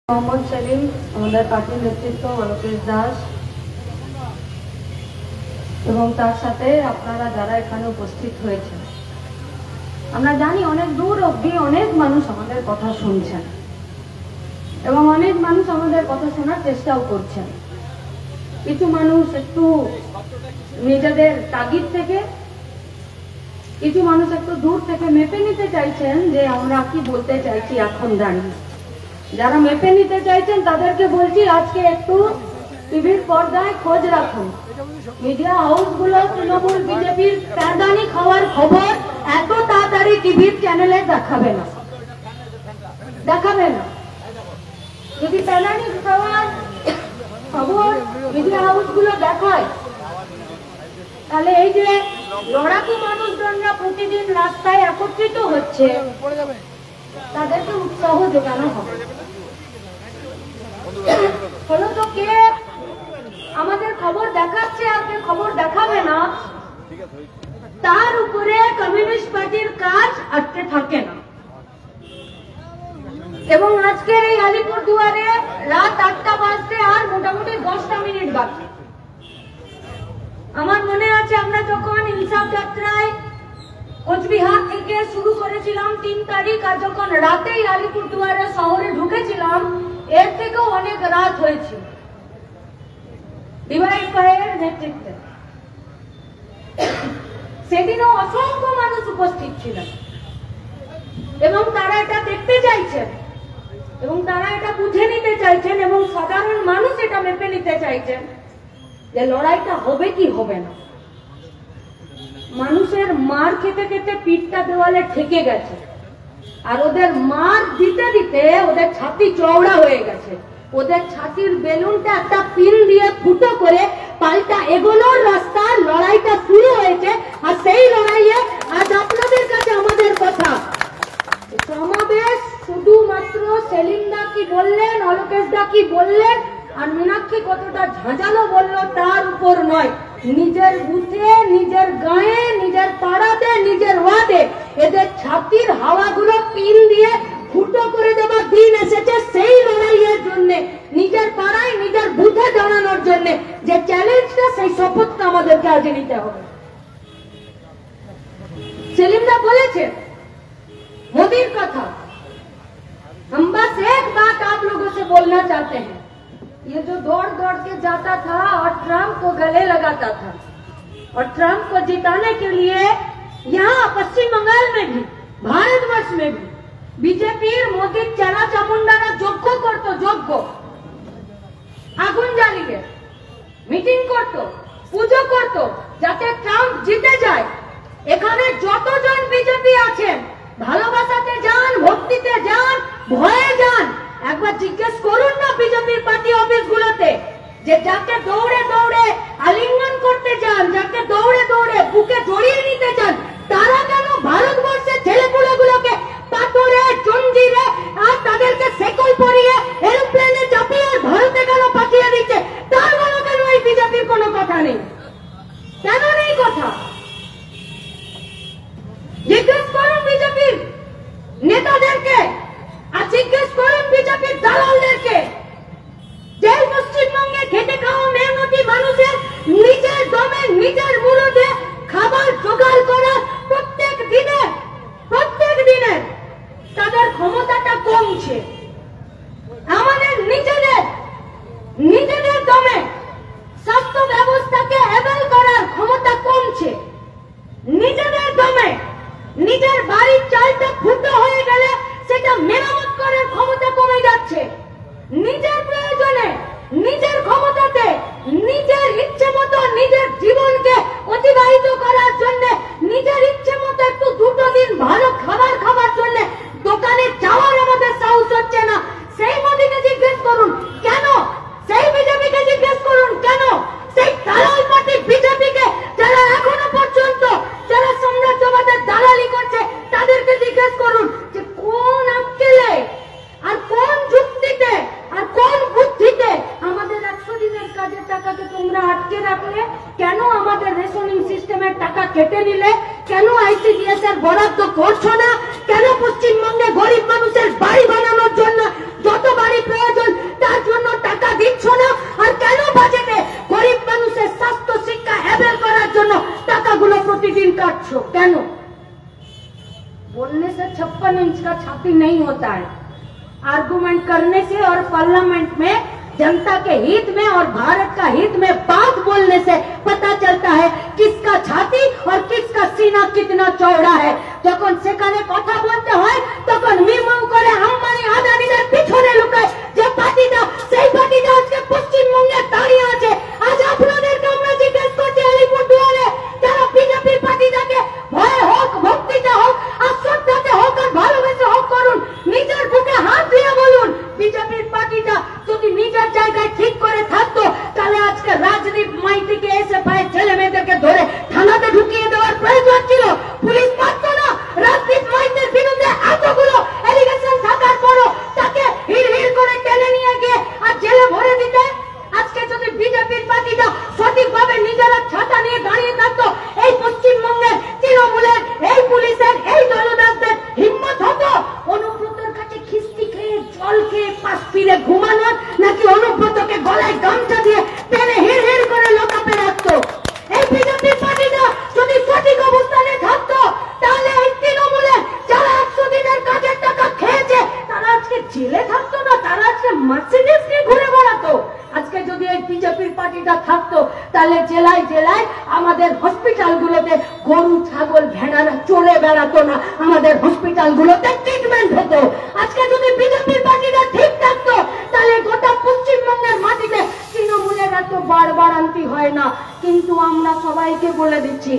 মোহাম্মদ সেলিম, আমাদের পার্টির নেতৃত্ব অলোকেশ দাস এবং তার সাথে আপনারা যারা এখানে উপস্থিত হয়েছেন, আমরা জানি অনেক দূর অবধি অনেক মানুষ আমাদের কথা শুনছেন এবং অনেক মানুষ আমাদের কথা শোনার চেষ্টাও করছেন। কিছু মানুষ একটু নিজেদের তাগিদ থেকে, কিছু মানুষ একটু দূর থেকে মেপে নিতে চাইছেন যে আমরা কি বলতে চাইছি এখন দাঁড়িয়ে। যারা মেপে নিতে চাইছেন তাদেরকে বলছি, আজকে একটু টিভির পর্দায় খোঁজ রাখুন। মিডিয়া হাউসগুলো তৃণমূল বিজেপির প্যাদানি খাওয়ার খবর এত তাড়াতাড়ি টিভির চ্যানেলে দেখাবে না। যদি প্যাদানি খাওয়ার খবর মিডিয়া হাউসগুলো দেখায়, তাহলে এই যে লড়াকু মানুষজনরা প্রতিদিন রাস্তায় একত্রিত হচ্ছে, তাদেরকে উৎসাহ যোগানো হবে। ফলত কে আমাদের খবর দেখাচ্ছে আর কে খবর দেখাবে না, তার উপরে কমিউনিস্ট পার্টির কাজ আটকে থাকে না। এবং আজকের এই আলিপুরদুয়ারে রাত 8টা বাজতে আর মোটামুটি 10টা মিনিট বাকি। আমার মনে আছে আমরা যখন ইনসাফ যাত্রায় কোচবিহার থেকে শুরু করেছিলাম 3 তারিখ, আর যখন রাতেই আলিপুরদুয়ারে শহরে ঢুকেছিলাম, এর থেকেও অনেক রাত হয়েছিল ডিভাইড ভাইয়ের নেতৃত্বে। সেদিনও অসংখ্য মানুষ উপস্থিত ছিলেন এবং তারা এটা দেখতে চাইছেন এবং তারা এটা বুঝে নিতে চাইছেন এবং সাধারণ মানুষ এটা মেপে নিতে চাইছেন যে লড়াইটা হবে কি হবে না। মানুষের মার খেতে খেতে পিঠটা দেওয়ালে ঠেকে গেছে, আর ওদের মার দিতে দিতে ওদের ছাতি চওড়া হয়ে গেছে। ওদের ছাতির বেলুনটা একটা পিন দিয়ে ফুটো করে পাল্টা এগোনোর রাস্তা, লড়াইটা শুরু হয়েছে। আর সেই লড়াইয়ে আজ আপনাদের কাছে আমাদের কথা, সমাবেশ শুধুমাত্র সেলিম দা কি বললেন, অলোকেশ দা কি বললেন, আর মীনাক্ষী কতটা ঝাঁঝালো বললো তার উপর নয়, নিজের বুথে, নিজের গায়ে, নিজের পাড়াতে, নিজের ওয়ার্ডে এদের ছাতির হাওয়াগুলো পিন দিয়ে ফুটো করে দেওয়ার দিন এসেছে। সেই লড়াইয়ের জন্য, নিজের পাড়ায়, নিজের বুথে জানানোর জন্য যে চ্যালেঞ্জটা, সেই শপথটা আমাদেরকে আজ নিতে হবে। সেলিম দা বলেছে মোদির কথা, हम बस एक बात आप लोगों से बोलना चाहते हैं, ये जो दौड़ दौड़ के जाता था और ट्रम्प को गले लगाता था और ट्रम्प को जिताने के लिए यहाँ पश्चिम बंगाल में भी, भारतवर्ष में भी बीजेपी मोदी चारा चामुंडारा যোগ্য করতো, যোগ্য আগুন জ্বালিয়ে মিটিং করতো, পুজো করতো যাতে ট্রাম্প জিতে যায়। এখানে যতজন বিজেপি আছেন, ভালোবাসাতে যান, ভক্তিতে যান, ভয়ে যান, একবার জিজ্ঞেস করুন না বিজেপির পার্টি অফিসগুলোতে যে যাকে দৌড়ে দৌড়ে আলিঙ্গন করতে চান, যাকে দৌড়ে দৌড়ে বুকে জড়িয়ে নিতে চান, তারা কেন ভারতবর্ষের ছেলেপুলেগুলোকে পাথরে, জঞ্জিরে আর তাদেরকে সেকল পরিয়ে এরোপ্লেনে চাপিয়ে আর ভারতে কেন পাঠিয়ে দিচ্ছে? তার বলো কেন এই বিজেপির কোনো কথা নেই? কেন নেই কথা? জিজ্ঞেস করুন বিজেপির নেতাদেরকে, আর জিজ্ঞেস করুন বিজেপির দালালদেরকে যে পশ্চিমবঙ্গে খেটে খাওয়া মেহনতি মানুষের নিজের দমে, নিজের মুরদে খাবার জোগাড় করা প্রত্যেক দিনের তাদের ক্ষমতাটা কমছে। আমাদের নিজেদের দমে স্বাস্থ্য ব্যবস্থাকে হ্যান্ডেল করার ক্ষমতা কমছে। নিজেদের দমে নিজের বাড়ির চালটা ফুটো হয়ে গেলে সেটা মেরামত করার ক্ষমতা কমে যাচ্ছে। নিজের প্রয়োজনে, নিজের ক্ষমতাতে, নিজের ইচ্ছে মতো নিজের জীবনকে অতিবাহিত করার জন্য, নিজের ইচ্ছে মতো একটু দুটো দিন ভালো খাবার খাওয়ার জন্য দোকানে যাওয়ার আমাদের সাহস হচ্ছে না। সেই মোদিকে জিজ্ঞেস করুন কেন, সেই বিজেপিকে জিজ্ঞেস করুন কেন, সেই দালাল পার্টি বিজেপিকে যারা এখনো পর্যন্ত যারা সাম্রাজ্যবাদের দালালি করছে, তাদেরকে জিজ্ঞেস করুন যে কোন আক্কেলে আর কোন যুক্তিতে আর কোন বুদ্ধিতে আমাদের 100 দিনের কাজের টাকাকে তোমরা আটকে রাখলে, কেন আমাদের রেশনিং সিস্টেমের টাকা কেটে নিলে, কেন আইসিডিএস এর বরাদ্দ করছো না, কেন পশ্চিমবঙ্গে গরিব মানুষের বাড়ি বানানোর জন্য যত বাড়ি প্রয়োজন होता है। आर्गुमेंट करने से और पार्लियामेंट में जनता के हित में और भारत का हित में बात बोलने से पता चलता है किसका छाती और किसका सीना कितना चौड़ा है। যখন সেখানে কথা বলতে হয় তখন মিমু করে আম্বানি আদানিদের পিছনে লুকায় যে পার্টিটা, সেই পার্টিটা আজকে পশ্চিমবঙ্গে দাঁড়িয়ে আছে। আজ আপনাদেরকে আমরা জিজ্ঞেস করছি আলিপুরদুয়ারে যারা বিজেপির পার্টিটাকে ভয় হোক, ভক্তিতে হোক, আর শ্রদ্ধাতে হোক, আর ভালোবেসে হোক করুন, নিজের বুকে হাত দিয়ে বলুন বিজেপির পার্টিটা যদি নিজের জায়গায় ঠিক করে থাকতো তাহলে আজকে রাজদীপ মাইতিকে এসে পায়ে ছেলে মেয়েদেরকে ধরে থানাতে ঢুকিয়ে দেওয়ার প্রয়োজন ছিল। পুলিশ পারত না। রাজদীপ মাইতির বিরুদ্ধে এতগুলো এলিগেশন থাকার পরও তাকে হিড় হিড় করে টেনে নিয়ে গিয়ে আর জেলে ভরে দিতে। আজকে যদি বিজেপির পার্টিটা সঠিকভাবে নিজেরা ছাতা নিয়ে দাঁড়িয়ে থাকতো, এই পশ্চিমবঙ্গের তৃণমূলের, এই পুলিশের, এই দলদাসদের হিম্মত হতো অনুব্রতর কাছে খিস্তি খেয়ে, জল খেয়ে, পাশ ফিরে ঘুমানোর, নাকি অনুব্রতকে গলায় গামছা দিয়ে টেনে হিড় হিড় করে লোকাপে রাখতো? এই বিজেপির পার্টিটা যদি সঠিক অবস্থানে থাকতো তাহলে এই তৃণমূলের যারা 100 দিনের কাজের টাকা খেয়েছে তারা আজকে জেলে থাকতো না, তারা আজকে মার্সিডিজ নিয়ে ঘুরে বেড়াতো। আজকে যদি এই বিজেপির পার্টিটা থাকতো তাহলে জেলায় জেলায় আমাদের হসপিটালগুলোতে গরু, ছাগল, ভেড়ারা চড়ে বেড়াতো না, আমাদের হসপিটালগুলোতে ট্রিটমেন্ট হতো। আজকে যদি বিজেপির পার্টিটা ঠিক থাকতো তাহলে গোটা পশ্চিমবঙ্গের মাটিতে তৃণমূলের এত বাড়বাড়ান্তি হয় না। কিন্তু আমরা সবাইকে বলে দিচ্ছি,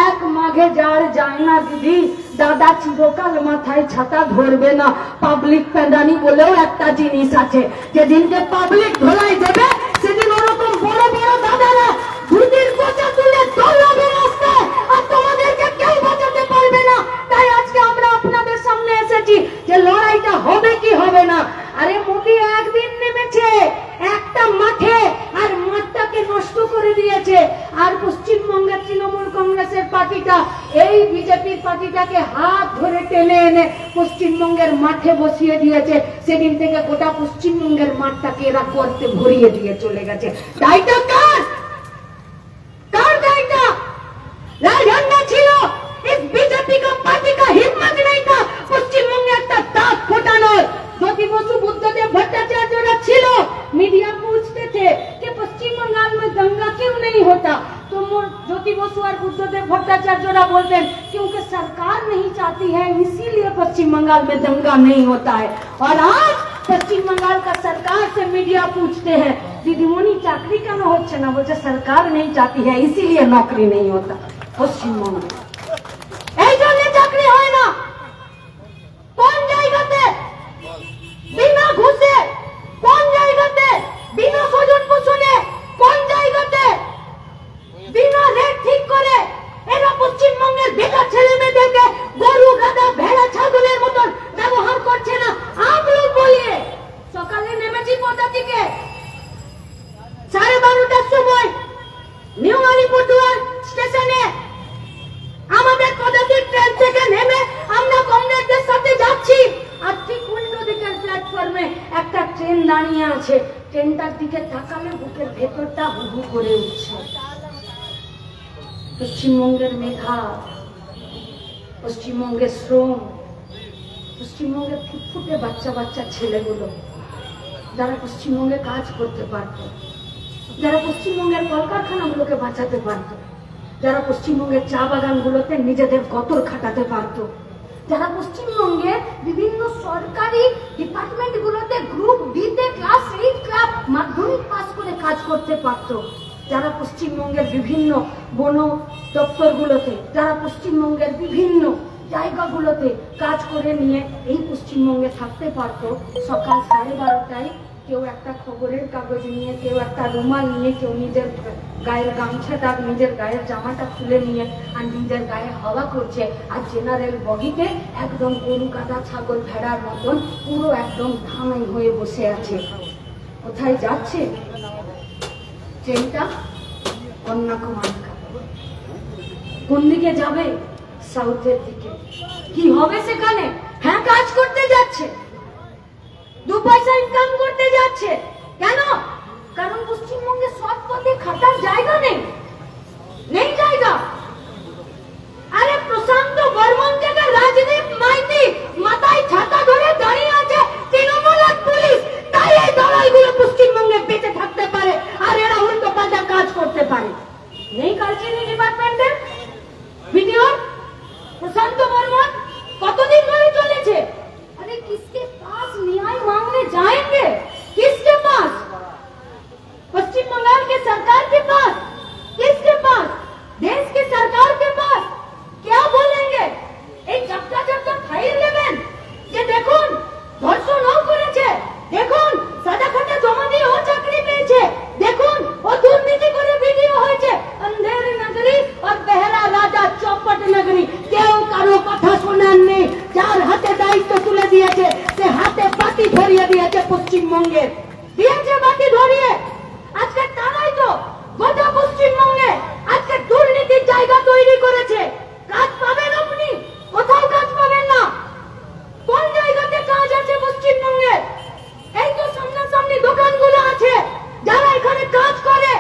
এক মাঘে যার যায় না দিদি, দাদা চিরকাল মাথায় ছাতা ধরবে না। পাবলিক প্যাদানি বলেও একটা জিনিস আছে, যেদিনকে পাবলিক ধোলাই দেবে সেদিন ওরকম বড় বড় দাদারা ধুতির কোচা তুলে দৌড়াবে রাস্তায়, আর তোমাদেরকে কেউ বাঁচাতে পারবে না। তাই আজকে আমরা আপনাদের সামনে এসেছি যে লড়াইটা হবে কি হবে না। আরে মোদি একদিন নেমেছে একটা মাঠে আর মাঠটাকে নষ্ট করে দিয়েছে, আর পশ্চিমবঙ্গের তৃণমূল কংগ্রেসের পার্টিটা এই বিজেপির পার্টিটাকে হাত ধরে টেনে এনে পশ্চিমবঙ্গের মাঠে বসিয়ে দিয়েছে। সেদিন থেকে গোটা পশ্চিমবঙ্গের মাঠটাকে এরা করতে ভরিয়ে দিয়ে চলে গেছে। দায়টা কার? কার দায়টা? লাল ঝান্ডা ছিল, इस बीजेपी का पार्टी का हिम्मत नहीं था পশ্চিমবঙ্গে একটা दाग फोटाনোর। ज्योति बसु बुद्धदेव भट्टाचार्य ছিল, मीडिया पूछते थे कि पश्चिम बंगाल में दंगा क्यों नहीं होता, तो ज्योति बसु और बुद्धदेव भट्टाचार्य बोलते क्योंकि सरकार नहीं चाहती है इसीलिए पश्चिम बंगाल में दंगा नहीं होता है। और आज पश्चिम बंगाल का सरकार से मीडिया पूछते हैं दीदीमणि चाकरी क्यों होच्छे ना, बोलছে सरकार नहीं चाहती है इसीलिए नौकरी नहीं होता पश्चिम बंगाल। এই জন্য চাকরি হয় না। কোন জায়গাতে বিনা ঘুষে, কোন জায়গাতে বিনা স্বজন পোষণে, কোন জায়গাতে বিনা রেট ঠিক করে এরা পশ্চিমবঙ্গের বেকার ছেলে মেয়েদেরকে গরু, গাধা, ভেড়া, ছাগলের মতন ব্যবহার করছে না। আমলোক বলিয়ে সকালে নেমেছি পদাতিকে 12:30টার সময় নিউ আলিপুরদুয়ার স্টেশনে আমাদের পদাতিক ট্রেন থেকে নেমে আমরা কংগ্রেসদের সাথে যাচ্ছি, আর ঠিক উল্টো দিকের প্ল্যাটফর্মে একটা ট্রেন দাঁড়িয়ে আছে। ট্রেনটার দিকে তাকালে বুকের ভেতরটা হুহু করে উঠছে। পশ্চিমবঙ্গের মেধা, পশ্চিমবঙ্গের শ্রম, পশ্চিমবঙ্গের ফুটফুটে বাচ্চা বাচ্চা ছেলেগুলো যারা পশ্চিমবঙ্গে কাজ করতে পারত, যারা পশ্চিমবঙ্গের কলকারখানাগুলোকে বাঁচাতে পারত, যারা পশ্চিমবঙ্গের চা বাগানগুলোতে নিজেদের গতর খাটাতে পারত, যারা পশ্চিমবঙ্গের বিভিন্ন সরকারি ডিপার্টমেন্টগুলোতে গ্রুপ বিতে ক্লাস 8 ক্লাস মাধ্যমিক পাস করে কাজ করতে পারত, যারা পশ্চিমবঙ্গের বিভিন্ন বন দপ্তরগুলোতে, যারা পশ্চিমবঙ্গের বিভিন্ন জায়গাগুলোতে কাজ করে নিয়ে এই পশ্চিমবঙ্গে থাকতে পারত। সকাল 12:30টায় কেউ একটা খবরের কাগজ নিয়ে, কেউ একটা রুমাল নিয়ে, কেউ নিজের গায়ের গামছাটা, নিজের গায়ের জামাটা খুলে নিয়ে আর নিজের গায়ে হাওয়া করছে, আর জেনারেল বগিতে একদম গরু, গাধা, ছাগল, ভেড়ার মতন পুরো একদম ধামাই হয়ে বসে আছে। কোথায় যাচ্ছে ট্রেনটা? কন্যাকুমারী। কোন দিকে যাবে? সাউথের দিকে। কি হবে সেখানে? হ্যাঁ, কাজ করতে যাচ্ছে, 2 পয়সা ইনকাম করতে যাচ্ছে। কেন? কারণ পশ্চিমবঙ্গে সৎ পথে খাটার জায়গা নেই, নেই জায়গা। আরে প্রশান্ত বর্মন থেকে রাজদীপ মাইতি মাথায় ছাতা ধরে দাঁড়িয়ে পশ্চিমবঙ্গের, দিয়েছে বাকি ধরিয়ে। আজকে তারাই তো গোটা পশ্চিমবঙ্গে আজকে দুর্নীতির জায়গা তৈরি করেছে। কাজ পাবেন আপনি? কোথাও কাজ পাবেন না। কোন জায়গাতে কাজ আছে পশ্চিমবঙ্গে? এই তো সামনাসামনি দোকানগুলো আছে। যারা এখানে কাজ করে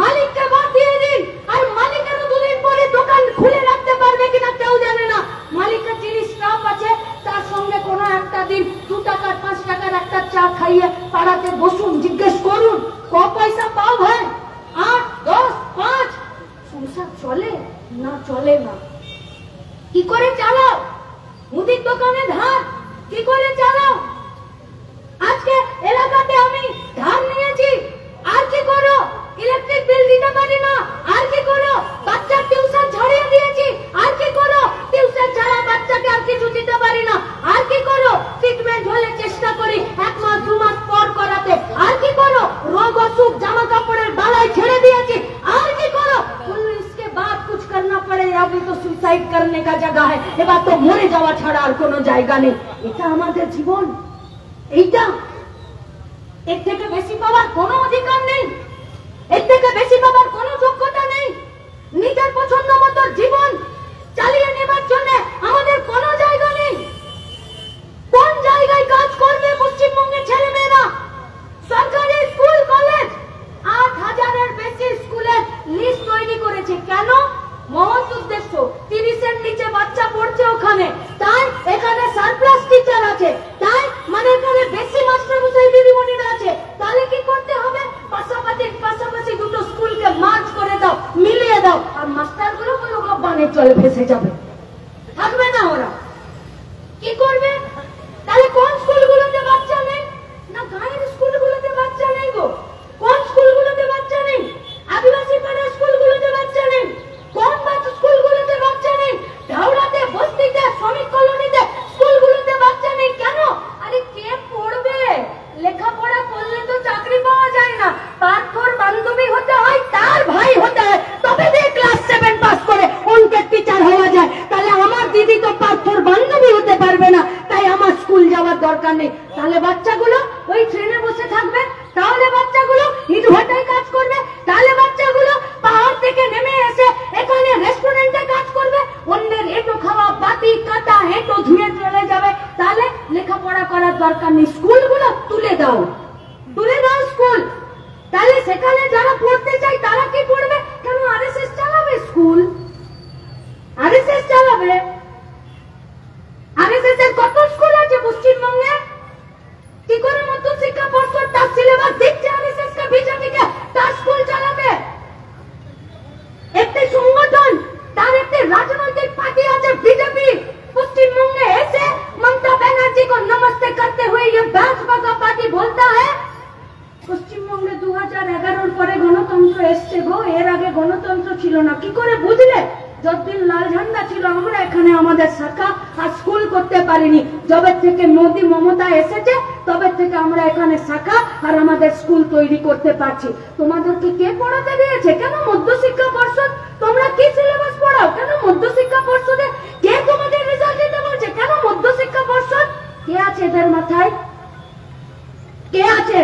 মালিককে বাদ দিয়ে দিন, আর মালিকেরও দুদিন পরে দোকান খুলে রাখতে পারবে কিনা কেউ জানে না। মালিকের যিনি স্টাফ আছে তার সঙ্গে কোনো একটা দিন 2 টাকার 5 টাকার একটা চা খাইয়ে পাড়াতে বসুন, জিজ্ঞেস করুন ক পয়সা পাও ভাই? 8, 10, 5। সংসার চলে না? চলে না। কি করে চালাও? মুদির দোকানে ধার কি করে চালাও? আজকে এলাকাতে আমি ধার নিয়েছি, আর কি করো? ইলেকট্রিক বিল দিতে পারি না, আর কি করো? বাচ্চার টিউশন ছাড়িয়ে দিয়েছি, আর কি করো? টিউশন ছাড়া বাচ্চাকে আর কিছু দিতে পারি না, আর কি করো? ট্রিটমেন্ট হলে চেষ্টা করি 1 মাস 2 মাস পর করাতে, আর কি করো? রোগ অসুখ জামা কাপড়ের বালাই ছেড়ে দিয়েছি, আর কি করো? इसके बाद कुछ करना पड़े, अभी तो सुसाइड करने का जगह है, এবার তো মরে যাওয়া ছাড়া আর কোনো জায়গা নেই। এটা আমাদের জীবন, এইটা এর থেকে বেশি পাওয়ার কোনো অধিকার নেই, এর থেকে বেশি পাওয়ার কোনো যোগ্যতা নেই। নিজের পছন্দ মতো জীবন চালিয়ে নেবার জন্য আমাদের কোনো জায়গা নেই। কোন জায়গায় কাজ করবে পশ্চিমবঙ্গের ছেলেমেয়েরা? সরকারি স্কুল কলেজ 8000-এর বেশি স্কুলের লিস্ট তৈরি করেছে। কেন? মহৎ উদ্দেশ্য। 30-এর নিচে বাচ্চা পড়ছে ওখানে, তাই এখানে সারপ্লাস টিচার আছে, তাই মানে এখানে বেশি মাস্টারমশাই দিদিমণিরা আছে। তাহলে কি করতে হবে? পাশাপাশি দুটো স্কুলকে মার্জ করে দাও, মিলিয়ে দাও, আর মাস্টারগুলো বানের জলে ভেসে যাবে, থাকবে না। ওরা কি করবে? তাহলে কোন স্কুলগুলোতে বাচ্চা নেই? না গাঁয়ের স্কুলগুলোতে বাচ্চা নেই গো। কোন স্কুলগুলোতে বাচ্চা নেই? আদিবাসী পাড়ার স্কুলগুলোতে বাচ্চা নেই। কোন স্কুলগুলোতে বাচ্চা নেই? ঢাউড়াতে, বস্তিতে, শ্রমিক কলোনিতে স্কুলগুলোতে বাচ্চা নেই। কেন? আরে কে পড়বে? লেখাপড়া করলে তো চাকরি পাওয়া যায় না। পার্থর বান্ধবী হতে হয়, তার ভাই হতে হয়, তবে দিয়ে ক্লাস 7 পাস করে অঙ্কের টিচার হওয়া যায়। তাহলে আমার দিদি তো পার্থর বান্ধবী হতে পারবে না, তাই আমার স্কুল যাওয়ার দরকার নেই। তাহলে বাচ্চাগুলো ওই ট্রেনে বসে থাকবে, তাহলে বাচ্চাগুলো ইটভাটায় কাজ করবে, তাহলে বাচ্চাগুলো পাহাড় থেকে নেমে এসে এখানে রেস্টুরেন্টে কাজ করবে, অন্যের এঁটো খাওয়া, বাতি কাটা, এঁটো ধুয়ে চলে যাবে। তাহলে লেখাপড়া করার দরকার নেই। স্কুলগুলো তুলে দাও, তুলে দাও স্কুল। তাহলে সেখানে যারা পড়তে চায় তারা কি পড়বে? কেন আরএসএস চালাবে স্কুল? আরএসএস চালাবে? আরএসএস এর কত স্কুল আছে পশ্চিমবঙ্গে? কি করে মধ্য শিক্ষা পর্ষদ তার সিলেবাস দিচ্ছে আরএসএস কে, বিজেপিকে, তার স্কুল চালাবে? একটি সংগঠন, তার একটি রাজনৈতিক পার্টি আছে বিজেপি, পশ্চিমবঙ্গে এসে ममता बनर्जी को नमस्ते करते हुए ये भाजपा का पार्टी बोलता है পশ্চিমবঙ্গে 2011-র পরে গণতন্ত্র এসছে গো, এর আগে গণতন্ত্র ছিল না। কি করে বুঝলে? যতদিন লাল ঝান্ডা ছিল আমরা এখানে আমাদের শাখা আর স্কুল করতে পারিনি। যবে থেকে মোদী মমতা এসেছে তবে থেকে আমরা এখানে শাখা আর আমাদের স্কুল তৈরি করতে পারছি। তোমাদেরকে কে পড়াতে দিয়েছে? কেন মধ্য শিক্ষা পর্ষদ? তোমরা কি সিলেবাস পড়াও? কেন মধ্য শিক্ষা পর্ষদে কে তোমাদের রেজাল্ট দিতে বলছে? কেন মধ্য শিক্ষা পর্ষদ? কে আছে এদের মাথায়? কে আছে?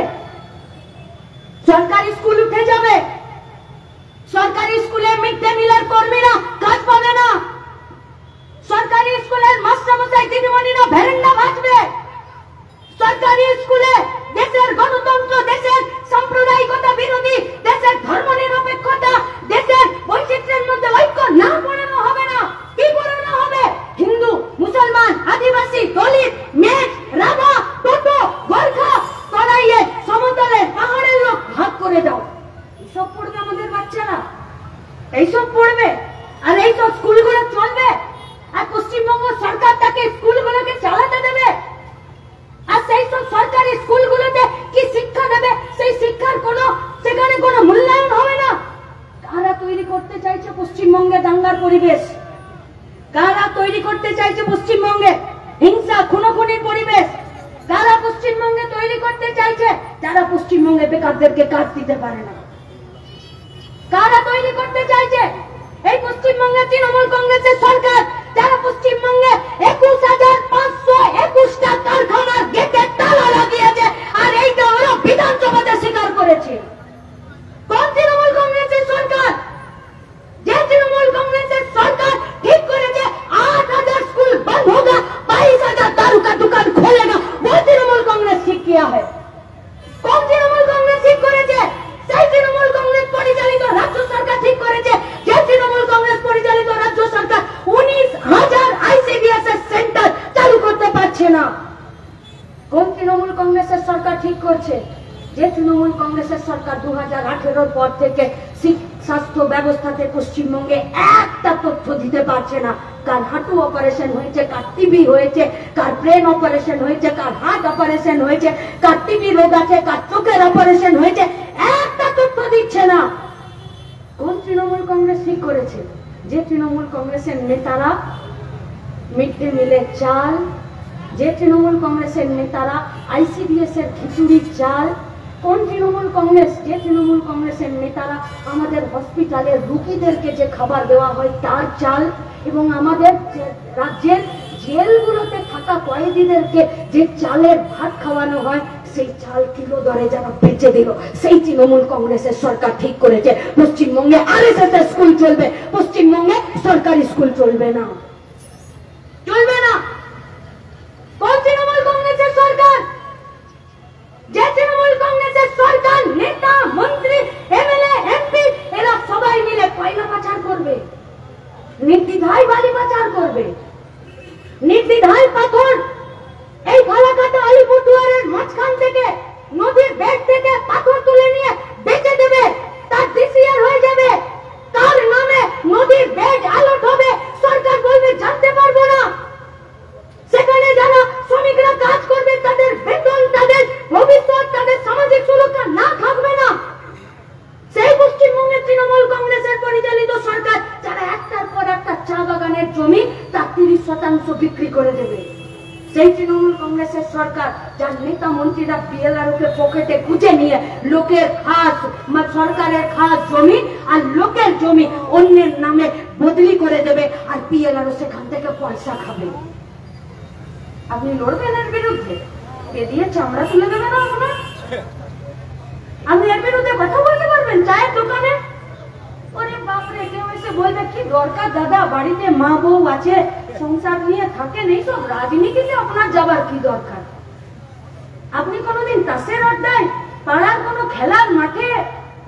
সরকারি স্কুল উঠে যাবে, সরকারি স্কুলে মিড ডে মিলের কর্মীরা কাজ পাবে না, সরকারি স্কুলের মাস্টারমশাই দিদিমণিরা ভেরেন্ডা ভাজবে, সরকারি স্কুলে দেশের গণতন্ত্র, দেশের সাম্প্রদায়িকতা বিরোধী, দেশের ধর্ম নিরপেক্ষতা, দেশের বৈচিত্র্যের মধ্যে ঐক্য না পড়ানো হবে না। কি পড়ানো হবে? হিন্দু, মুসলমান, আদিবাসী, দলিত, মেঘ, রাভা, টোটো, গোর্খা, তরাইয়ে, সমতলে, পাহাড়ের লোক ভাগ করে দাও। এইসব পড়বে আমাদের বাচ্চারা, এইসব পড়বে, আর এইসব স্কুলগুলো চলবে। আর পশ্চিমবঙ্গ সরকার তাকে স্কুলগুলোকে চালাতে দেবে। আর সেই সব সরকারি স্কুলগুলোতে কি শিক্ষা দেবে? সেই শিক্ষার সেখানে কোনো মূল্যায়ন হবে না। কারা তৈরি করতে চাইছে পশ্চিমবঙ্গে দাঙ্গার পরিবেশ? কারা তৈরি করতে চাইছে পশ্চিমবঙ্গে হিংসা, খুনোখুনির পরিবেশ? কারা পশ্চিমবঙ্গে তৈরি করতে চাইছে? যারা পশ্চিমবঙ্গে বেকারদেরকে কাজ দিতে পারে না। কারা তৈরি করতে চাইছে? এই পশ্চিমবঙ্গে তৃণমূল কংগ্রেসের সরকার, যারা পশ্চিমবঙ্গে 21,521টা কারখানার গেটে তালা লাগিয়েছে। আর এইটা হলো চাপাতে স্বীকার করেছে। কোন তৃণমূল কংগ্রেসের সরকার? যে তৃণমূল কংগ্রেসের সরকার ঠিক করেছে 8,000 स्कूल बंद होगा, 22,000 दारू का दुकान खोलेगा, वो तृणमूल कांग्रेस ठीक किया है। कौन तृणमूल कांग्रेस ठीक করেছে? সেই তৃণমূল কংগ্রেস পরিচালিত রাজ্য সরকার ঠিক করেছে। যে তৃণমূল কংগ্রেস পরিচালিত রাজ্য সরকার 19,000 আইসিডিএস সেন্টার চালু করতে পারছে না। কোন তৃণমূল কংগ্রেসের সরকার ঠিক করছে? যে তৃণমূল কংগ্রেসের সরকার 2018 পর থেকে স্বাস্থ্য ব্যবস্থাতে পশ্চিমবঙ্গে একটা তথ্য দিতে পারছে না। কার হাঁটু অপারেশন হয়েছে, কার টিবি হয়েছে, কার ব্রেন অপারেশন হয়েছে, কার হার্ট অপারেশন হয়েছে, কার টিবি রোগ আছে, কার চোখের অপারেশন হয়েছে, একটা তথ্য দিচ্ছে না। কোন তৃণমূল কংগ্রেস ঠিক করেছে? যে তৃণমূল কংগ্রেসের নেতারা মিড ডে মিলের চাল, যে তৃণমূল কংগ্রেসের নেতারা আইসিডিএস এর খিচুড়ির চাল, কোন তৃণমূল কংগ্রেস? যে তৃণমূল কংগ্রেসের নেতারা আমাদের হসপিটালের রোগীদেরকে যে খাবার দেওয়া হয় তার চাল, এবং আমাদের রাজ্যের জেলগুলোতে থাকা কয়েদিদেরকে যে চালের ভাত খাওয়ানো হয় সেই চাল কিলো দরে যারা বেচে দিল, সেই তৃণমূল কংগ্রেসের সরকার ঠিক করেছে পশ্চিমবঙ্গে আরএসএস এর স্কুল চলবে, পশ্চিমবঙ্গে সরকারি স্কুল চলবে না, চলবে না। কোন তৃণমূল কংগ্রেসের সরকার? যে তৃণমূল কংগ্রেসের সরকার নেতা, মন্ত্রী, এমএলএ, এমপি এরা সবাই মিলে কয়লা পাচার করবে, নির্দ্বিধায় বালি পাচার করবে, নির্দ্বিধায় পাথর এই ফালাকাটা আলিপুরদুয়ারের মাঝখান থেকে নদীর বেড থেকে পাথর তুলে নিয়ে বেচে দেবে, তার ডিসিআর হয়ে যাবে, তার নামে নদীর বেড আলট হবে, সরকার বলবে জানতে পারবো না। সেখানে যারা শ্রমিকরা কাজ করবে তাদের বেতন, তাদের ভবিষ্যৎ, তাদের সামাজিক সুরক্ষা না থাকবে না। সেই পশ্চিমবঙ্গের তৃণমূল কংগ্রেসের পরিচালিত সরকার যারা একটার পর একটা চা বাগানের জমি তার 30% বিক্রি করে দেবে, সেই তৃণমূল কংগ্রেসের সরকার যার নেতা মন্ত্রীরা পিএলআরওকে পকেটে গুঁজে নিয়ে লোকের খাস, সরকারের খাস জমি আর লোকের জমি অন্যের নামে বদলি করে দেবে, আর পিএলআরও সেখান থেকে পয়সা খাবে। আপনি লড়বেন এর বিরুদ্ধে? এ দিয়ে চামড়া তুলে দেবে না আপনার? আপনি এর বিরুদ্ধে কথা বলতে পারবেন চায়ের দোকানে? ওরে বাপরে, কেউ এসে বলবে কি দরকার দাদা, বাড়িতে মা বউ আছে, সংসার নিয়ে থাকেন, এইসব রাজনীতিতে আপনার যাবার কি দরকার? আপনি কোনোদিন তাসের আড্ডায়, পাড়ার কোনো খেলার মাঠে,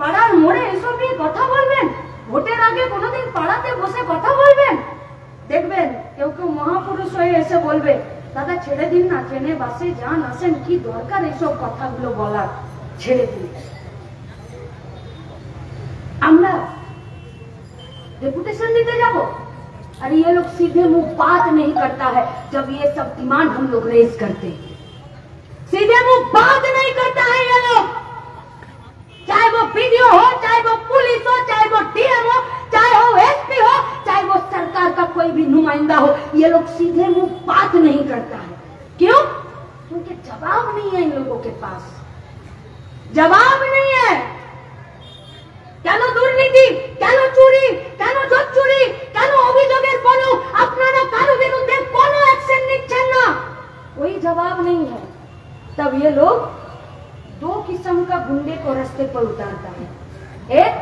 পাড়ার মোড়ে এসব নিয়ে কথা বলবেন? ভোটের আগে কোনোদিন পাড়াতে বসে কথা বলবেন? দেখবেন কেউ কেউ মহাপুরুষ হয়ে এসে বলবে দাদা ছেড়ে দিন না, ট্রেনে বাসে যান আসেন, কি দরকার এইসব কথাগুলো বলার, ছেড়ে দিন। আমরা डेपुटेशन देते जाओ, अरे ये लोग सीधे मुंह बात नहीं करता है जब ये सब डिमांड हम लोग रेज करते हैं, सीधे मुंह बात नहीं करता है ये लोग, चाहे वो वीडियो हो, चाहे वो पुलिस हो, चाहे वो डीएम हो, चाहे वो एसपी हो, चाहे वो सरकार का कोई भी नुमाइंदा हो, ये लोग सीधे मुंह बात नहीं करता है। क्यों? क्योंकि जवाब नहीं है इन लोगों के पास, जवाब नहीं है। কেন দুর্নীতি, কেন চুরি, কেন জট চুরি, কেন অভিযোগের পরেও আপনারা কারো বিরুদ্ধে কোনো অ্যাকশন নিচ্ছেন না? कोई जवाब नहीं है। तब ये लोग दो किस्म का गुंडे को रास्ते पर उतारता है। एक,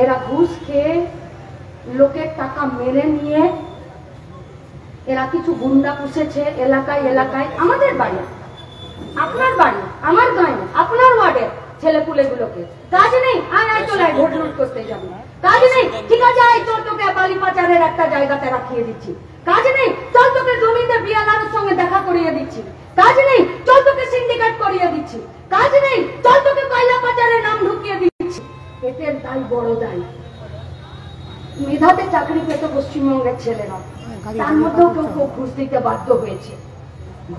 এরা ঘুষ খেয়ে লোকের টাকা মেরে নিয়ে এরা কিছু গুন্ডা পুষেছে এলাকায় এলাকায়, আমাদের বাড়ি, আপনার বাড়ি, আমার গায়ে, আপনার ওয়ার্ডে ছেলেপুলেগুলোকে কাজ নেই, আয় চলে ভোট লুট করতে যাবো, কাজ নেই, ঠিক আছে আয় চল তোকে বালি পাচারের একটা জায়গাতে রাখিয়ে দিচ্ছি, কাজ নেই চল তোকে জমিতে বিয়ালার সঙ্গে দেখা করিয়ে দিচ্ছি, কাজ নেই চল তোকে সিন্ডিকেট করিয়ে দিচ্ছি, কাজ নেই চল তোকে কয়লা পাচারের নাম ঢুকিয়ে দিচ্ছি। পেটের দায় বড় দায়। মেধাতে চাকরি পেত পশ্চিমবঙ্গের ছেলেরা, তার মধ্যেও কেউ কেউ ঘুষ দিতে বাধ্য হয়েছে।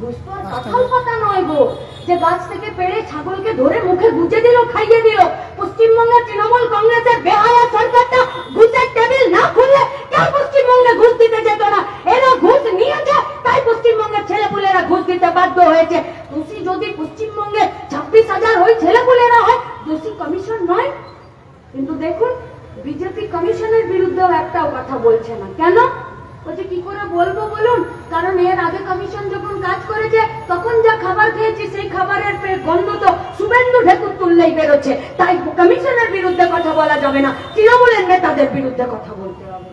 ঘুষ তো আর কাঁঠাল পাতা নয় গো, যে গাছ থেকে পেড়ে ছাগলকে ধরে মুখে গুজে দিল, খাইয়ে দিল। পশ্চিমবঙ্গের তৃণমূল কংগ্রেসের বেহায়া সরকারটা ঘুষের টেবিল না খুললে কেউ পশ্চিমবঙ্গে ঘুষ দিতে যেত না। এরা ঘুষ নিয়েছে তাই পশ্চিমবঙ্গের ছেলেপুলেরা ঘুষ দিতে বাধ্য হয়েছে। দোষী যদি পশ্চিমবঙ্গে 26,000 ওই ছেলেপুলেরা হয়, দোষী কমিশন নয়। কিন্তু দেখুন বিজেপি কমিশনের বিরুদ্ধেও একটাও কথা বলছে না। কেন? বলছে কি করে বলবো বলুন, কারণ এর আগে কমিশন যখন কাজ করেছে তখন যা খাবার খেয়েছি সেই খাবারের গন্ধ তো শুভেন্দু ঢেকুর তুললেই বেরোচ্ছে, তাই কমিশনের বিরুদ্ধে কথা বলা যাবে না, তৃণমূলের নেতাদের বিরুদ্ধে কথা বলতে হবে।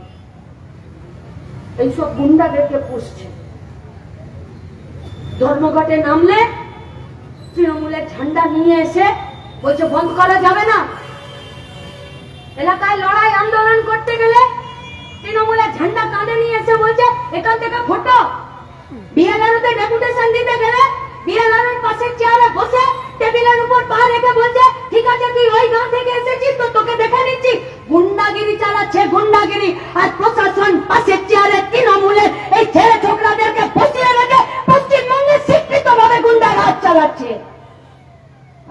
এইসব গুন্ডাদেরকে পুষছে। ধর্মঘটে নামলে তৃণমূলের ঝান্ডা নিয়ে এসে বলছে বন্ধ করা যাবে না। এলাকায় লড়াই আন্দোলন করতে গেলে তৃণমূলের ঝান্ডা কাঁধে নিয়ে এসে বলছে এখান থেকে ফটো। বিএলআরতে ডেপুটেশন দিতে গেলে বিএলআরের পাশের চেয়ারে বসে টেবিলের উপর পা রেখে বলছে ঠিক আছে তুই ওই গাঁ থেকে এসেছিস তো তোকে দেখে নিচ্ছি। গুন্ডাগিরি চালাচ্ছে, গুন্ডাগিরি। আর প্রশাসন পাশের চেয়ারে তৃণমূলের এই ছেলে ছোকরাদেরকে বসিয়ে রেখে পশ্চিমবঙ্গে স্বীকৃত ভাবে গুন্ডারাজ চালাচ্ছে।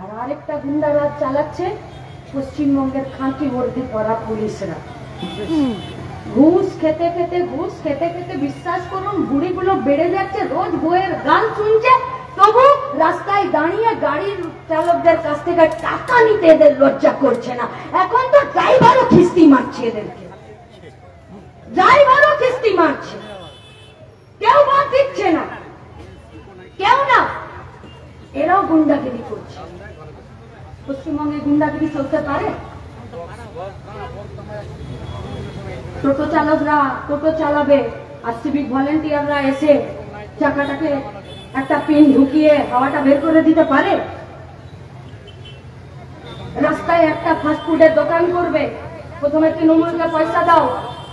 আর আরেকটা গুন্ডারাজ চালাচ্ছে পশ্চিমবঙ্গের খাঁটি বর্দি করা পুলিশরা। ঘুষ খেতে খেতে বিশ্বাস করুন বুড়িগুলো বেড়ে যাচ্ছে, রোজ বইয়ের গান শুনছে, তবু রাস্তায় দাঁড়িয়ে গাড়ির চালকদের কাছ থেকে টাকা নিতে এদের লজ্জা করছে না। এখন তো ড্রাইভারও খিস্তি মারছে এদেরকে, ড্রাইভারও খিস্তি মারছে, কেউ বাদ দিচ্ছে না, কেউ না, এরাও গুন্ডাগিরি করছে। পশ্চিমবঙ্গে গুন্ডাগিরি চলতে পারে? টোটো চালকরা টোটো চালাবে আর সিভিক ভলেন্টিয়াররা এসে চাকাটাকে একটা পিন ঢুকিয়ে হাওয়াটা বের করে দিতে পারে? রাস্তায় একটা ফাস্টফুডের দোকান করবে, প্রথমে তৃণমূলকে পয়সা দাও,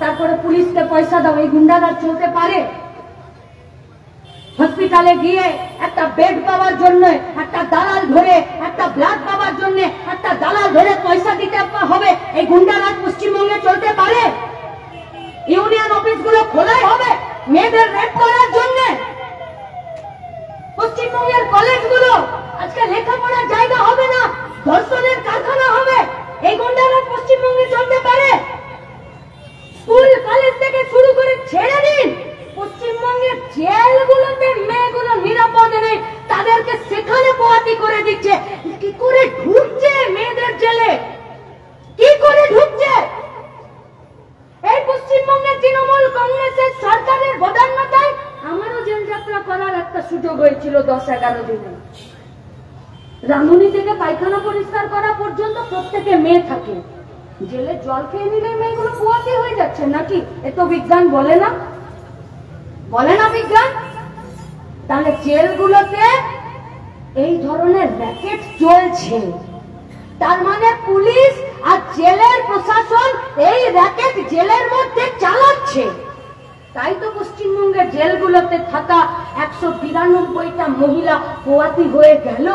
তারপরে পুলিশকে পয়সা দাও, এই গুন্ডারা চলতে পারে? হসপিটালে গিয়ে একটা বেড পাওয়ার জন্য একটা দালাল ধরে, একটা ব্লাড পাওয়ার জন্য একটা দালাল ধরে পয়সা দিতে হবে, এই গুন্ডারাজ পশ্চিমবঙ্গে চলতে পারে? ইউনিয়ন অফিসগুলো খোলাই হবে মেয়েদের রেপ করার জন্য? পশ্চিমবঙ্গের কলেজগুলো আজকে লেখাপড়ার জায়গা হবে না, ধর্ষণের কারখানা হবে, এই গুন্ডারাজ পশ্চিমবঙ্গে চলতে পারে? স্কুল কলেজ থেকে শুরু করে ছেড়ে দিন, পশ্চিমবঙ্গের জেলগুলোতে মেয়েগুলো নিরাপদ নেই, তাদেরকে সেখানে পোয়াতি করে দিচ্ছে। কি করে ঢুকছে মেয়েদের জেলে, কি করে ঢুকছে? এই পশ্চিমবঙ্গের তৃণমূল কংগ্রেসের সরকারের বদান্যতায় আমারও জেল যাত্রা করার একটা সুযোগ হয়েছিল 10-11 দিনে। রাঁধুনি থেকে পায়খানা পরিষ্কার করা পর্যন্ত প্রত্যেকে মেয়ে থাকে, জেলে জল খেয়ে নিলে মেয়েগুলো পোয়াতি হয়ে যাচ্ছে নাকি? এ তো বিজ্ঞান বলে না, বলে না বিজ্ঞান? তাহলে জেলগুলোতে এই ধরনের র্যাকেট চলছে, তার মানে পুলিশ আর জেলের প্রশাসন এই র্যাকেট জেলের মধ্যে চালাচ্ছে। তাই তো পশ্চিমবঙ্গের জেলগুলোতে থাকা 192টা মহিলা পোয়াতি হয়ে গেল।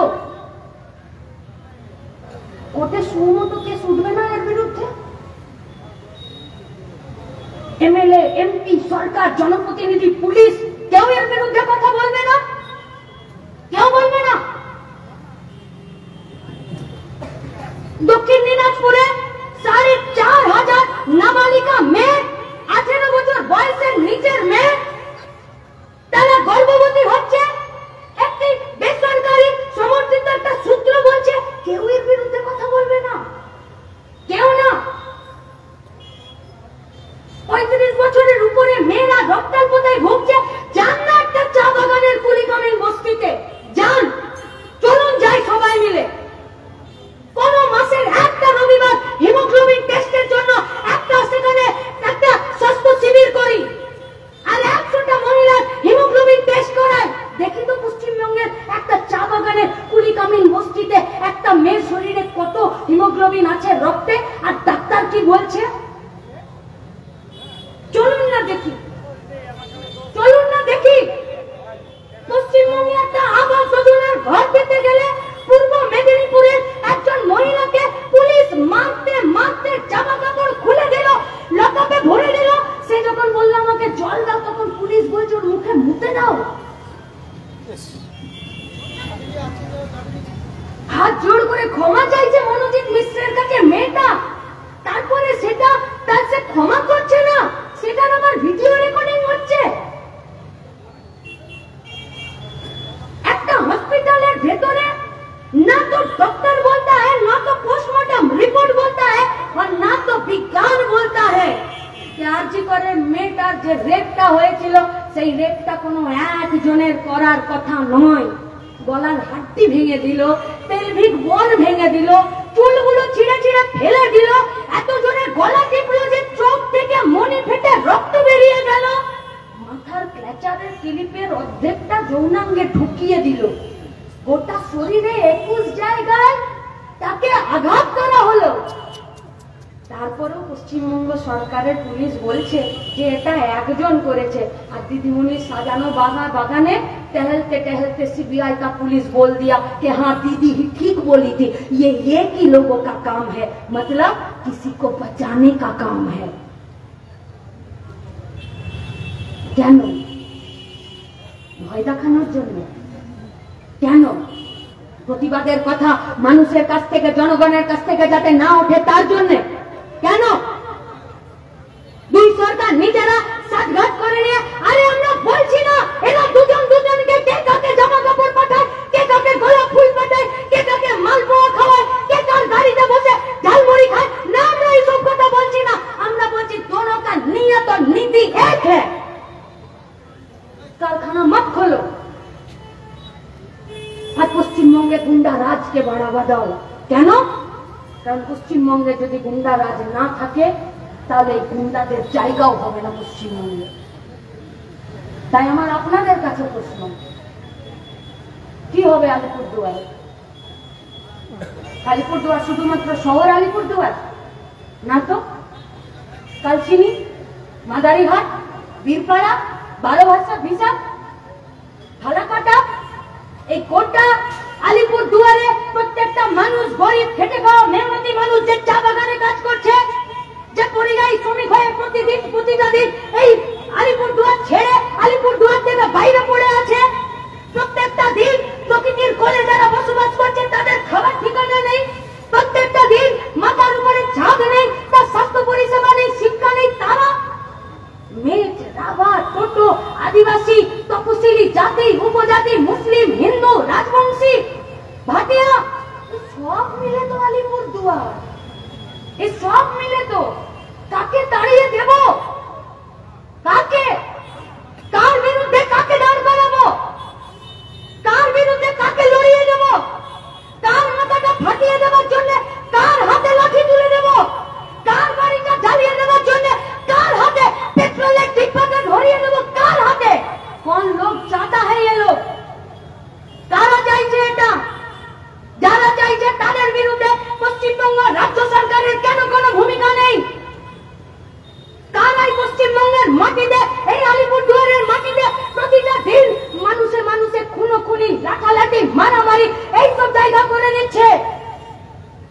কোর্টে সুমতো কেস উঠবে না এর বিরুদ্ধে? এমএলএ, এমপি, সরকার, জনপ্রতিনিধি, পুলিশ কেউ এর বিরুদ্ধে কথা বলবে না? কেউ বলবে না? দক্ষিণ দিনাজপুরে 4,500 নাবালিকা মেয়ে, 18 বছর বয়সের নিচের মেয়ে, তারা গর্ভবতী হচ্ছে। একটি বেসরকারি সমর্থিত একটা সূত্র বলছে, কেউ এর বিরুদ্ধে কথা বলবে না, কেউ না। 35 বছরের উপরে মেয়েরা রক্তাল্পতায় ভুগছে। যান না একটা চা বাগানের কুলিকামিন বস্তিতে, যান, চলুন যাই সবাই মিলে। কোন মাসের একটা রবিবার হিমোগ্লোবিন টেস্টের জন্য সেখানে একটা স্বাস্থ্য শিবির করি, আর 100টা মহিলার হিমোগ্লোবিন টেস্ট করায়। দেখি তো পশ্চিমবঙ্গের একটা চা বাগানের কুলিকামিন বস্তিতে একটা মেয়ের শরীরে কত হিমোগ্লোবিন আছে রক্তে, আর ডাক্তার কি বলছে? চলুন না দেখি, চলুন না দেখি। পশ্চিমবঙ্গে একটা আবাস যোজনার ঘর পেতে গেলে পূর্ব মেদিনীপুরের একজন মহিলাকে পুলিশ মারতে মারতে জামা কাপড় খুলে দিল, লকআপে ভরে দিল। সে যখন বলল আমাকে জল দাও, তখন পুলিশ বলছে ওর মুখে মুতে দাও। হাত জোড় করে ক্ষমা চাইছে মনোজিৎ মিশ্রের কাছে মেয়েটা, তারপরে সেটা তার সে ক্ষমা করছে না, সেটার আবার ভিডিও রেকর্ডিং হচ্ছে। একটা হসপিটালের ভেতরে ना तो डॉक्टर बोलता है, ना तो पोस्टमार्टम रिपोर्ट बोलता है, और ना तो विज्ञान बोलता है कि आरजी करे मेटार যে রেপটা হয়েছিল সেই রেপটা কোনো একজনের করার কথা নয়। গলার হাড্ডি ভেঙে দিল, পেলভিক বোন ভেঙে দিল, চুলগুলো ছিঁড়ে ছিঁড়ে ফেলে দিল, এত জোরে গলা টিপলো যে চোখ থেকে মনি ফেটে রক্ত বেরিয়ে গেল, মাথার ক্ল্যাচারের ক্লিপের অর্ধেকটা যৌনাঙ্গে ঢুকিয়ে দিল, গোটা শরীরে 21 জায়গায় তাকে আঘাত করা হলো। তারপরেও পশ্চিমবঙ্গ সরকারের পুলিশ বলছে যে এটা একজন করেছে। আর দিদিমণির সাজানো বাগানে टहलते टहलते सीबीआई का पुलिस बोल दिया कि हाँ दीदी ही ठीक बोली थी, ये एक ही लोगों का काम है, मतलब किसी को बचाने का काम है। কেন? ভয় দেখানোর জন্য? কেন? প্রতিবাদের কথা মানুষের কাছ থেকে, জনগণের কাছ থেকে যাতে না ওঠে তার জন্য। কেন? দুই সরকার নিজেরা সাতঘাত করে নিয়ে, আরে আমরা বলছি না এরা দুজন দুজনকে কে কাকে জামা কাপড় পাঠায়, কে কাকে গোলাপ ফুল পাঠায়, কে কাকে মালপোয়া খাওয়ায়, কে কার গাড়িতে বসে ঝালমুড়ি খায়, না আমরা এইসব কথা বলছি না। আমরা বলছি दोनों का नियत और नीति एक है। कारखाना मत खोलो আর পশ্চিমবঙ্গে গুন্ডা রাজকে বাড়াবা দাও। কেন? কারণ পশ্চিমবঙ্গে যদি গুন্ডা রাজ না থাকে তাহলে এই গুন্ডাদের জায়গাও হবে না পশ্চিমবঙ্গে। তাই আমার আপনাদের কাছে প্রশ্ন, কি হবে আলিপুরদুয়ারে? আলিপুরদুয়ার শুধুমাত্র শহর আলিপুরদুয়ার না তো, কালচিনি, মাদারিহাট, বীরপাড়া, বারোভাষা, বিশাখ, ফালাকাটা, এই গোটা আলিপুরদুয়ারে প্রত্যেকটা মানুষ, গরিব খেটে খাওয়া মেহনতি মানুষ, যে চা বাগানে কাজ করছে, যে পরিযায়ী শ্রমিক হয়ে প্রতিদিন প্রতিটা দিন এই আলিপুরদুয়ার ছেড়ে আলিপুরদুয়ার থেকে বাইরে পড়ে আছে, প্রত্যেকটা দিন প্রকৃতির কোলে যারা বসবাস করছে তাদের খাবার ঠিকানা নেই, প্রত্যেকটা দিন মাথার উপরে ছাদ নেই, তার স্বাস্থ্য পরিষেবা নেই, শিক্ষা নেই, তারা মেচ, রাভা, টোটো, আদিবাসী, তপশিলি, জাতি, উপজাতি, মুসলিম, হিন্দু, রাজবংশী, ভাটিয়া, সব মিলে তো আলিপুরদুয়ার। এই সব মিলে তো কাকে তাড়িয়ে দেব? কাকে? কার বিরুদ্ধে কাকে দাঁড় করাবো? কার বিরুদ্ধে কাকে লড়িয়ে দেব? কার মাথাটা ফাটিয়ে দেওয়ার জন্য কার হাতে লাঠি তুলে দেব? কার বাড়িটা জ্বালিয়ে দেওয়ার জন্য কার হাতে পেট্রোলের ডিব্বাটা ধরিয়ে দেব? কার হাতে? কোন লোক চাটা है ये लोग? কারা চাইছে এটা? যারা চাইছে তাদের বিরুদ্ধে পশ্চিমবঙ্গ রাজ্য সরকারের কেন কোনো ভূমিকা নেই? কারাই পশ্চিমবঙ্গের মাটিতে, এই আলিপুরদুয়ারের মাটিতে প্রতিটা দিন মানুষে মানুষে খুনোখুনি, লাঠালাঠি, মারামারি এইসব জায়গা করে নিচ্ছে।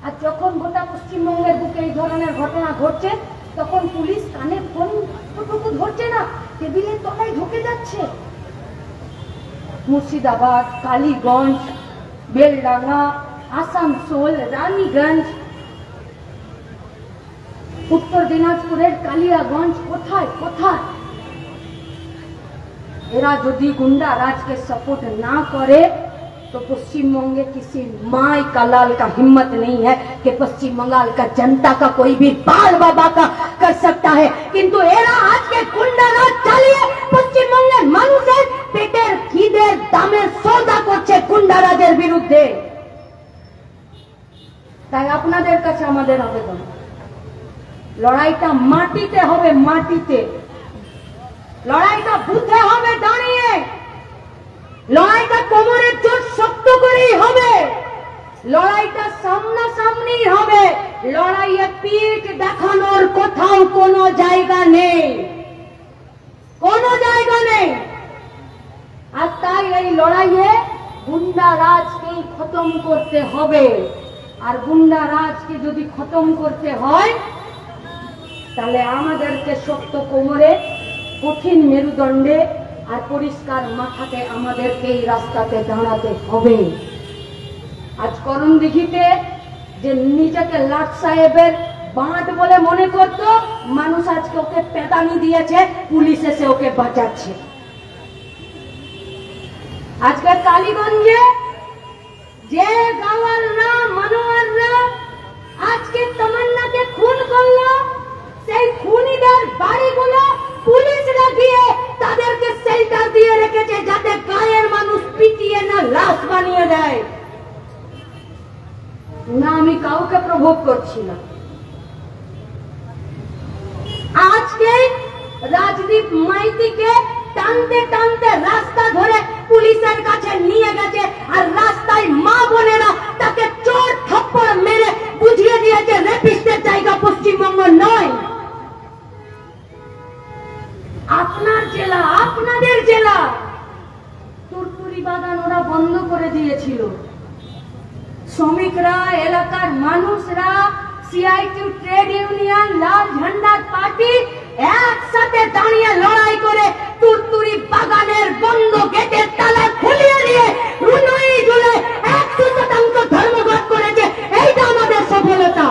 আর যখন গোটা পশ্চিমবঙ্গের বুকে এই ধরনের ঘটনা ঘটছে তখন পুলিশ কানে ফোনটুকু ধরছে না, টেবিলের তলায় ঢুকে যাচ্ছে। মুর্শিদাবাদ, কালীগঞ্জ, বেলডাঙ্গা, আসানসোল, রানীগঞ্জ, উত্তর দিনাজপুরের কালিয়াগঞ্জ, কোথায় কোথায় এরা যদি गुंडा राज के सपोर्ट ना करे तो पश्चिम बंगे किसी माई का लाल का हिम्मत नहीं है कि पश्चिम बंगाल का जनता का कोई भी बाल बाबा का कर सकता है। किंतु एरा आज के गुंडा राज चालिए पश्चिम बंगेर मानुषेर पेटेर খিদের দামের সওদা করছে গুন্ডা রাজের বিরুদ্ধে। তাই আপনাদের কাছে আমাদের আবেদন, লড়াইটা মাটিতে হবে, মাটিতে লড়াইটা বুথে হবে দাঁড়িয়ে, লড়াইটা কোমরের জোর শক্ত করেই হবে, লড়াইটা সামনাসামনি হবে, লড়াইয়ে পিঠ দেখানোর কোথাও কোনো জায়গা নেই, কোনো জায়গা নেই। আর তাই এই লড়াইয়ে গুন্ডা রাজকেই খতম করতে হবে। আর গুন্ডা রাজকে যদি খতম করতে হয় তাহলে আমাদেরকে শক্ত কোমরে, কঠিন মেরুদণ্ডে আর পরিষ্কার মাথাতে আমাদেরকে এই রাস্তাতে দাঁড়াতে হবে। আজ করণদিঘিতে যে নিজেকে লাট সাহেবের বাঁট বলে মনে করত মানুষ, আজকে ওকে পেদানি দিয়েছে, পুলিশ এসে ওকে বাঁচাচ্ছে। আজকে কালীগঞ্জে যে গাওয়ালরা, মনোয়াররা আজকে তমান্নাকে খুন করলো, সেই খুনিদের বাড়িগুলো পুলিশরা না আমি কাউকে প্রভোগ করছি না। আজকে রাজদীপ মাইতিকে টানতে টানতে রাস্তা ধরে পুলিশের কাছে নিয়ে গেছে, আর রাস্তায় মা বোনেরা তাকে চোর থাপ্পড় মেরে বুঝিয়ে দিয়েছে রেপিস্টের জায়গা পশ্চিমবঙ্গ নয়। আপনার জেলা, আপনাদের জেলা তুরতুরি বাগান ওরা বন্ধ করে দিয়েছিল। শ্রমিকরা, এলাকার মানুষরা, সিআইটিউ ট্রেড ইউনিয়ন, লাল ঝান্ডার পার্টি একসাথে দাঁড়িয়ে লড়াই করে তুরতুরি বাগানের বন্ধ গেটের তালা খুলিয়ে দিয়ে 19 জুলাই 100% ধর্মঘট করেছে। এইটা আমাদের সফলতা।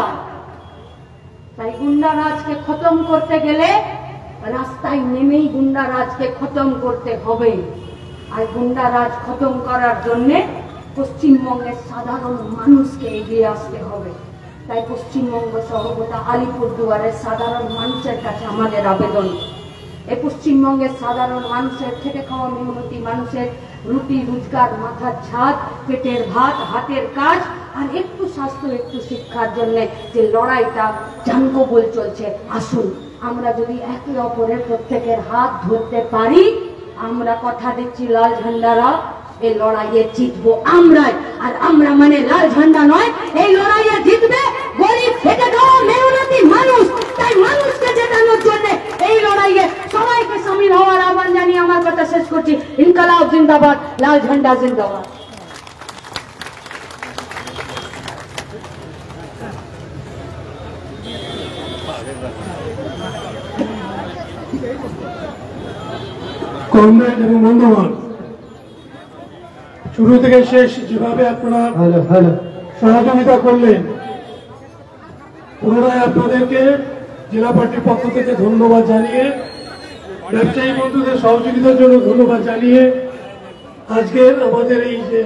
তাই গুন্ডারাজকে খতম করতে গেলে রাস্তায় নেমেই গুন্ডারাজকে খতম করতে হবে। আর গুন্ডারাজ খতম করার জন্য পশ্চিমবঙ্গের সাধারণ মানুষকে এগিয়ে আসতে হবে। তাই পশ্চিমবঙ্গ সহ গোটা আলিপুরদুয়ারের সাধারণ মানুষের কাছে আমাদের আবেদন, এই পশ্চিমবঙ্গের সাধারণ মানুষের খেটে খাওয়া মেহনতি মানুষের রুটি রোজগার, মাথার ছাদ, পেটের ভাত, হাতের কাজ আর একটু স্বাস্থ্য, একটু শিক্ষার জন্য যে লড়াইটা জানকবল চলছে, আসুন আমরা যদি একে অপরের প্রত্যেকের হাত ধরতে পারি, আমরা কথা দিচ্ছি লাল ঝান্ডারা এই লড়াইয়ে জিতবো আমরাই। আর আমরা মানে লাল ঝান্ডা নয়, এই লড়াইয়ে জিতবে গরিব খেটে খাওয়া মেহনতি মানুষ। তাই মানুষকে জেতানোর জন্য এই লড়াইয়ে সবাইকে সামিল হওয়ার আহ্বান জানিয়ে আমার কথা শেষ করছি। ইনকালাব জিন্দাবাদ, লাল ঝান্ডা জিন্দাবাদ। কমরেড এবং বন্ধুগণ, শুরু থেকে শেষ যেভাবে আপনারা সহযোগিতা করলেন, পুনরায় আপনাদেরকে জেলা পার্টির পক্ষ থেকে ধন্যবাদ জানিয়ে, ব্যবসায়ী বন্ধুদের সহযোগিতার জন্য ধন্যবাদ জানিয়ে আজকের আমাদের এই যে